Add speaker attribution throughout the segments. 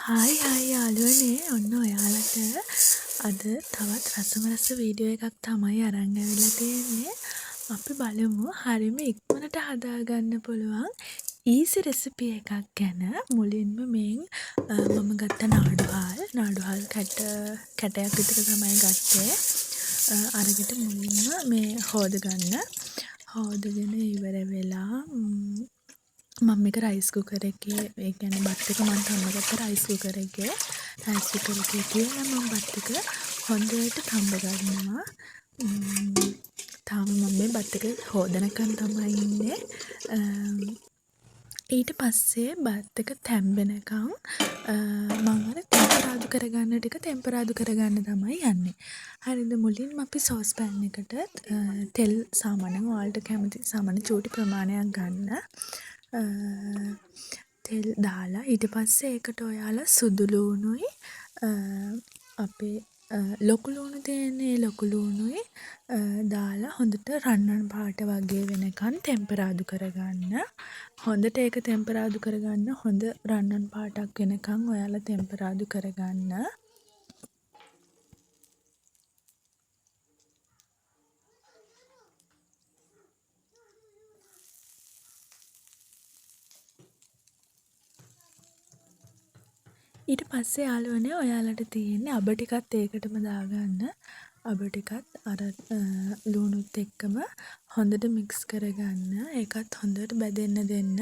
Speaker 1: Hi යාළුවනේ ඔන්න ඔයාලට අද තවත් රසමරස වීඩියෝ එකක් තමයි අරන් ඇවිල්ලා තියෙන්නේ. අපි බලමු හරිම ඉක්මනට හදාගන්න පුළුවන් ඊසි රෙසිපි එකක් ගැන. මුලින්ම මම ගත්ත නාඩුහල් කැටයක් විතර තමයි ගත්තේ. අරගෙන මුලින්ම මේ හොදගෙන ඉවර වෙලා මම මේක රයිස් කුකර් එකේ ඒ කියන්නේ බත් එක මම තම්බගත්ත රයිස් කුකර් එකේ කියලා මම බත් එක හොඳට තම්බ ගන්නවා. තාම මම මේ බත් එක හොදනකන් තමයි ඉන්නේ. ඊට පස්සේ බත් එක තැම්බෙනකන් මම අර ටෙම්පරාදු කරගන්න තමයි යන්නේ. හරිද? මුලින්ම අපි සෝස් පෑන් එකට තෙල් සාමාන්‍යයෙන් ඔයාලට කැමති සාමාන්‍ය චූටි ප්‍රමාණයක් ගන්න. තෙල් දාලා ඊට පස්සේ ඒකට ඔයාලා සුදු ලූණුයි අපේ ලොකු ලූණු තියෙන්නේ ලොකු ලූණුයි දාලා හොඳට රන්වන් පාට වගේ වෙනකන් ටෙම්පරාදු කරගන්න. හොඳට ඒක ටෙම්පරාදු කරගන්න. හොඳ රන්වන් පාටක් වෙනකන් ඔයාලා ටෙම්පරාදු කරගන්න. ඊට පස්සේ යාළුවනේ ඔයාලට තියෙන්නේ අබ ටිකත් ඒකටම දාගන්න. අබ ටිකත් අර ලූණුත් එක්කම හොඳට මික්ස් කරගන්න. ඒකත් හොඳට බැදෙන්න දෙන්න.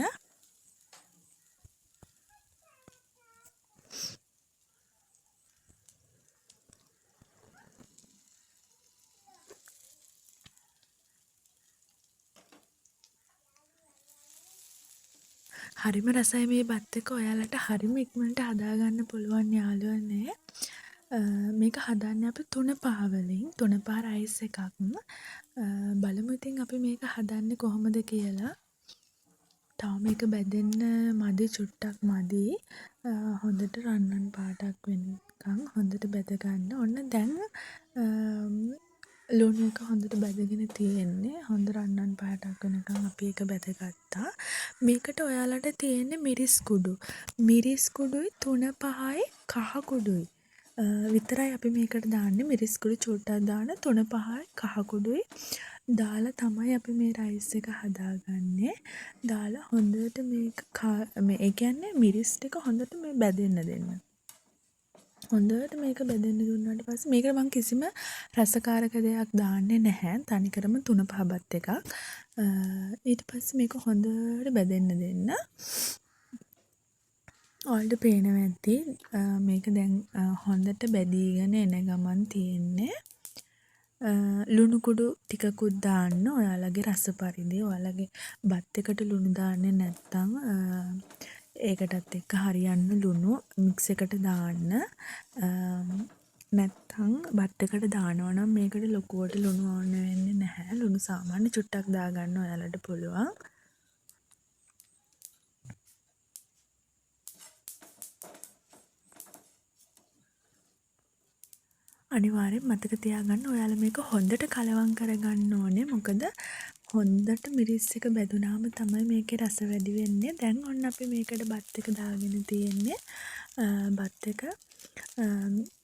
Speaker 1: හරිම රසයි මේ බත් එක. ඔයාලට හරිම ඉක්මනට හදාගන්න පුළුවන් යාළුවනේ. මේක හදන්නේ අපි 3-5 වලින් 3-5 රයිස් එකක්. බලමු ඉතින් අපි මේක හදන්නේ කොහොමද කියලා. තව මේක බැදෙන්න මදි, චුට්ටක් මදි. හොඳට රන්වන් පාටක් වෙනකන් හොඳට බැද ගන්න. ඔන්න දැන් ලුණු එක හොඳට බැදගෙන තියෙන්නේ. හොඳ රන්වන් පාටක් වෙනකන් අපි ඒක බැදගත්තා. මේකට ඔයාලට තියෙන්නේ මිරිස් කුඩු. මිරිස් කුඩුයි 3-5යි කහ කුඩුයි විතරයි අපි මේකට දාන්නේ. මිරිස් කුඩු චුට්ටක් දාන 3-5යි කහ කුඩුයි දාලා තමයි අපි මේ රයිස් එක හදාගන්නේ. දාලා හොඳට ඒ කියන්නේ මිරිස් ටික හොඳට මේ බැදෙන්න දෙන්න. හොඳට මේක බැදෙන්න දුන්නාට පස්සේ මේකට මම කිසිම රසකාරක දෙයක් දාන්නේ නැහැ. තනිකරම 3-5 බත් එකක්. ඊට පස්සේ මේක හොඳට බැදෙන්න දෙන්න. ඔයාලට පේනවා ඇති මේක දැන් හොඳට බැදීගෙන එන ගමන් තියෙන්නේ. ලුණු කුඩු ටිකකුත් දාන්න ඔයාලගේ රස පරිදි. ඔයාලගේ බත් එකට ලුණු දාන්නේ නැත්නම් ඒකටත් එක්ක හරියන්න ලුණු මික්ස් එකට දාන්න. නැත්නම් බත් එකට දානවා නම් මේකට ලොකුවට ලුණු ඕන වෙන්නේ නැහැ. ලුණු සාමාන්‍ය චුට්ටක් දාගන්න ඔයාලට පුළුවන්. අනිවාර්යෙන් මතක තියාගන්න ඔයාලා මේක හොඳට කලවම් කරගන්න ඕනේ. මොකද හොඳට මිරිස් එක බැදුනාම තමයි මේකේ රස වැඩි වෙන්නේ. දැන් ඔන්න අපි මේකට බත් එක දාගෙන තියෙන්නේ. බත් එක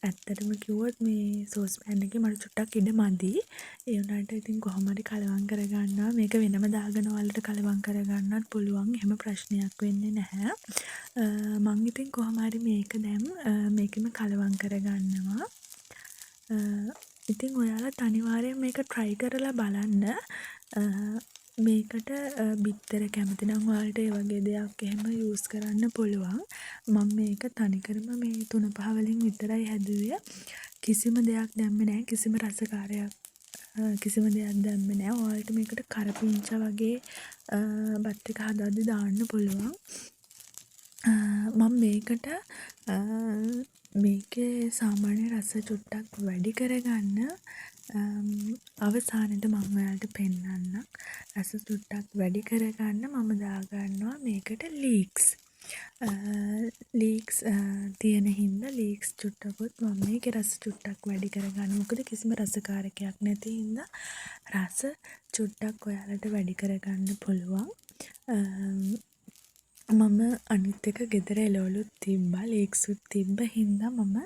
Speaker 1: ඇත්තටම කිව්වොත් මේ සෝස් පෑන් එකේ මට චුට්ටක් ඉඩ මදි. ඒ වුණාට ඉතින් කොහොම හරි කලවම් කරගන්නවා. මේක වෙනම දාගෙන ඔයාලට කලවම් කරගන්නත් පුළුවන්. එහෙම ප්‍රශ්නයක් වෙන්නේ නැහැ. මං ඉතින් කොහොම හරි මේක දැන් මේකෙම කලවම් කරගන්නවා. ඉතින් ඔයාලත් අනිවාර්යෙන් මේක try කරලා බලන්න. මේකට බිත්තර කැමති නම් ඔයාලට ඒ වගේ දෙයක් එහෙම use කරන්න පුළුවන්. මම මේක තනිකරම මේ 3-5 වලින් විතරයි හැදුවේ. කිසිම දෙයක් දැම්මේ නැහැ. කිසිම රසකාරයක් කිසිම දෙයක් දැම්මේ නැහැ. ඔයාලට මේකට කරපිංචා වගේ බත් එක හදද්දි දාන්න පුළුවන්. මම මේකට මේකේ සාමාන්‍ය රස චුට්ටක් වැඩි කරගන්න අවසානෙට මම ඔයාලට පෙන්නන්නම්. රස චුට්ටක් වැඩි කරගන්න මම දාගන්නවා මේකට ලීක්ස් තියෙන හින්දා ලීක්ස් චුට්ටකුත් මම මේකේ රස චුට්ටක් වැඩි කරගන්න. මොකද කිසිම රසකාරකයක් නැති හින්දා රස චුට්ටක් ඔයාලට වැඩි කරගන්න පුළුවන්. මම අනිත් එක ගෙදර එළවලුත් තිබ්බා ලීක්සුත් තිබ්බ හින්දා මම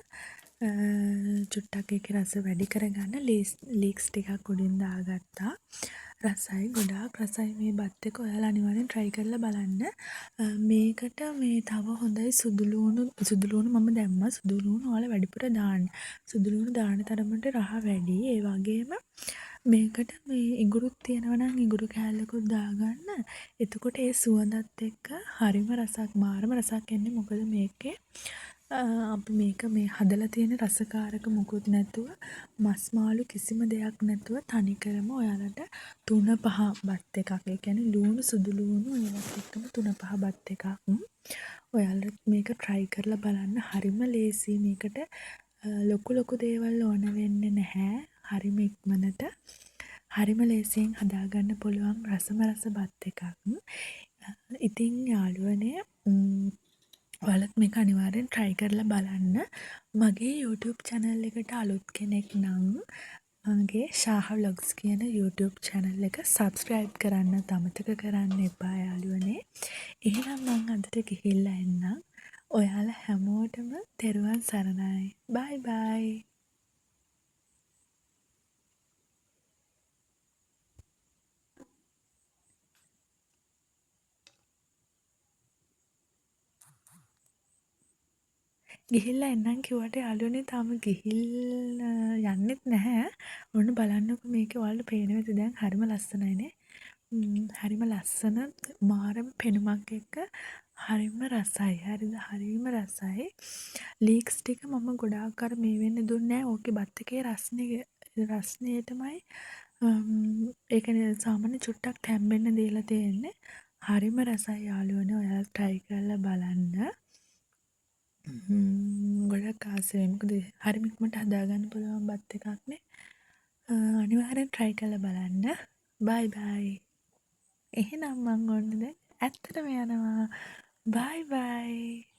Speaker 1: චුට්ටක් ඒකේ රස වැඩි කරගන්න ලීක්ස් ටිකක් උඩින් දාගත්තා. රසයි ගොඩාක් රසයි මේ බත් එක. ඔයාලා අනිවාර්යෙන් try කරලා බලන්න. මේකට මේ තව හොඳයි සුදු ලූණු මම දැම්මා. සුදු ලූණු ඔයාලා වැඩිපුර දාන්න. සුදු ලූණු දාන තරමට රහ වැඩි. ඒ වගේම මේකට මේ ඉඟුරුත් තියෙනවා නම් ඉඟුරු කෑල්ලකුත් දාගන්න. එතකොට ඒ සුවඳත් එක්ක හරිම රසක් මාරම රසක් එන්නේ. මොකද මේකේ අපි මේක මේ හදලා තියෙන රසකාරක මුකුත් නැතුව මස් මාළු කිසිම දෙයක් නැතුව තනිකරම ඔයාලට 3-5 බත් එකක්. ඒ කියන්නේ ලූණු සුදු ලූණු ඒවත් එක්කම 3-5 බත් එකක්. ඔයාලා මේක try කරලා බලන්න. හරිම ලේසි මේකට ලොකු දේවල් ඕන වෙන්නේ නැහැ. හරිම ඉක්මනට හරිම ලේසියෙන් හදාගන්න පුළුවන් රස බත් එකක්. ඉතින් යාළුවනේ ඔයාලත් මේක අනිවාර්යෙන් try කරලා බලන්න. මගේ YouTube channel එකට අලුත් කෙනෙක් නම් මගේ ශාහ vlogs කියන YouTube channel එක subscribe කරන්න අමතක කරන්න එපා යාළුවනේ. එහෙනම් මං අදට ගිහිල්ලා එන්නම්. ඔයාලා හැමෝටම තෙරුවන් සරණයි. bye bye. ගිහිල්ලා එන්නම් කිව්වට යාළුවනේ තාම ගිහිල්ලා යන්නෙත් නැහැ. ඔන්න බලන්නකො මේකේ ඔයාලට පේනවද දැන් හරිම ලස්සනයිනේ. හරිම ලස්සන මාරම පෙනුමක් එක්ක හරිම රසයි. හරිම රසයි. ලීක්ස් ටික මම ගොඩාක් අර මේ වෙන්න දුන්නේ නැහැ. ඕකේ බත් එකේ රස්නේටමයි ඒ කියන්නේ සාමාන්‍ය චුට්ටක් තැම්බෙන්න දීලා තියෙන්නේ. හරිම රසයි යාළුවනේ. ඔයාලා try කරලා බලන්න. ගොඩක් ආසයි. මොකද හරිම ඉක්මනට හදාගන්න පුළුවන් බත් එකක්නේ. අනිවාර්යෙන් try කරලා බලන්න. bye bye. එහෙනම් මං ඔන්න දැන් ඇත්තටම යනවා. bye bye.